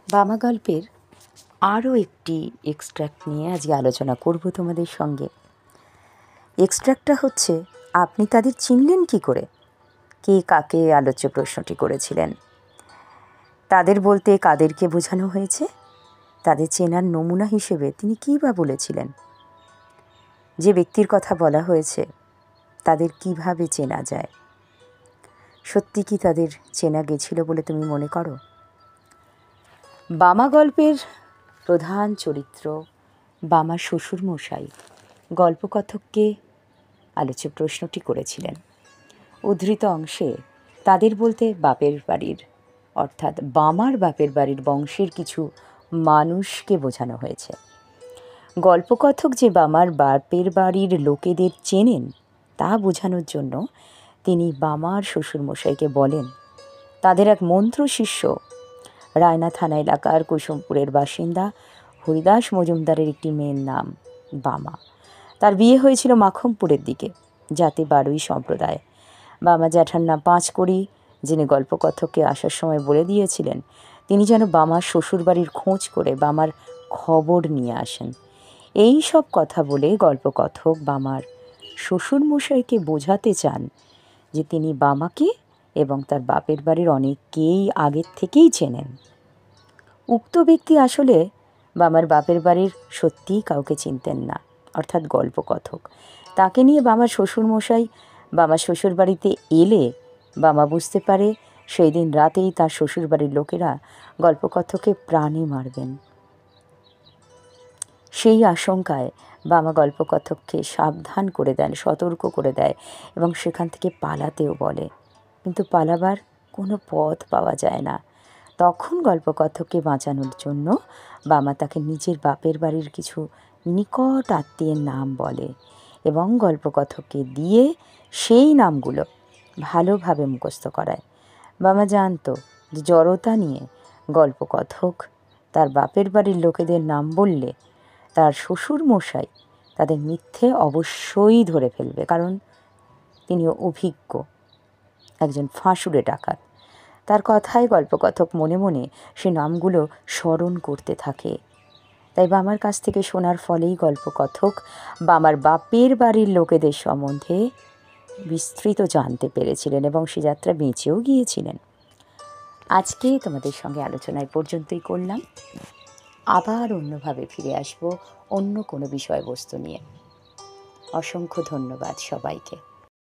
বামা গল্পের আরও একটি এক্সট্র্যাক্ট নিয়ে আজকে আলোচনা করব তোমাদের সঙ্গে। এক্সট্র্যাক্টটা হচ্ছে, আপনি তাদের চিনলেন কী করে? কে কাকে আলোচ্য প্রশ্নটি করেছিলেন? তাদের বলতে কাদেরকে বোঝানো হয়েছে? তাদের চেনার নমুনা হিসেবে তিনি কী বা বলেছিলেন? যে ব্যক্তির কথা বলা হয়েছে তাদের কিভাবে চেনা যায়? সত্যি কি তাদের চেনা গেছিল বলে তুমি মনে করো? বামা গল্পের প্রধান চরিত্র বামার শ্বশুরমশাই গল্পকথককে আলোচ্য প্রশ্নটি করেছিলেন। উদ্ধৃত অংশে তাদের বলতে বাপের বাড়ির, অর্থাৎ বামার বাপের বাড়ির বংশের কিছু মানুষকে বোঝানো হয়েছে। গল্পকথক যে বামার বাপের বাড়ির লোকেদের চেনেন তা বোঝানোর জন্য তিনি বামার শ্বশুরমশাইকে বলেন, তাদের এক মন্ত্র শিষ্য রায়না থানা এলাকার কুসুমপুরের বাসিন্দা হরিদাস মজুমদারের একটি মেয়ের নাম বামা। তার বিয়ে হয়েছিল মাখমপুরের দিকে, জাতি বারুই সম্প্রদায়। বামা জ্যাঠার নাম পাঁচকড়ি, যিনি গল্পকথককে আসার সময় বলে দিয়েছিলেন তিনি যেন বামার শ্বশুরবাড়ির খোঁজ করে বামার খবর নিয়ে আসেন। এই সব কথা বলে গল্পকথক বামার শ্বশুরমশাইকে বোঝাতে চান যে তিনি বামাকে এবং তার বাপের বাড়ির অনেককেই আগের থেকেই চেনেন। উক্ত ব্যক্তি আসলে বামার বাপের বাড়ির সত্যিই কাউকে চিনতেন না, অর্থাৎ গল্পকথক। তাকে নিয়ে বামার শ্বশুরমশাই বামার শ্বশুরবাড়িতে এলে বামা বুঝতে পারে সেই দিন রাতেই তার শ্বশুরবাড়ির লোকেরা গল্পকথককে প্রাণে মারবেন। সেই আশঙ্কায় বামা গল্পকথককে সাবধান করে দেন, সতর্ক করে দেয় এবং সেখান থেকে পালাতেও বলে, কিন্তু পালাবার কোনো পথ পাওয়া যায় না। তখন গল্পকথককে বাঁচানোর জন্য বামা তাকে নিজের বাপের বাড়ির কিছু নিকট আত্মীয়ের নাম বলে এবং গল্পকথককে দিয়ে সেই নামগুলো ভালোভাবে মুখস্থ করায়। বামা জানত যে জড়তা নিয়ে গল্পকথক তার বাপের বাড়ির লোকেদের নাম বললে তার শ্বশুরমশাই তাদের মিথ্যে অবশ্যই ধরে ফেলবে, কারণ তিনি অভিজ্ঞ একজন ফাঁসুড়ে ডাকাত। তার কথায় গল্পকথক মনে মনে সে নামগুলো স্মরণ করতে থাকে। তাই বামার কাছ থেকে শোনার ফলেই গল্পকথক বামার বাপের বাড়ির লোকেদের সম্বন্ধে বিস্তৃত জানতে পেরেছিলেন এবং সে যাত্রা বেঁচেও গিয়েছিলেন। আজকে তোমাদের সঙ্গে আলোচনায় পর্যন্তই করলাম। আবার অন্যভাবে ফিরে আসব অন্য কোনো বিষয়বস্তু নিয়ে। অসংখ্য ধন্যবাদ সবাইকে।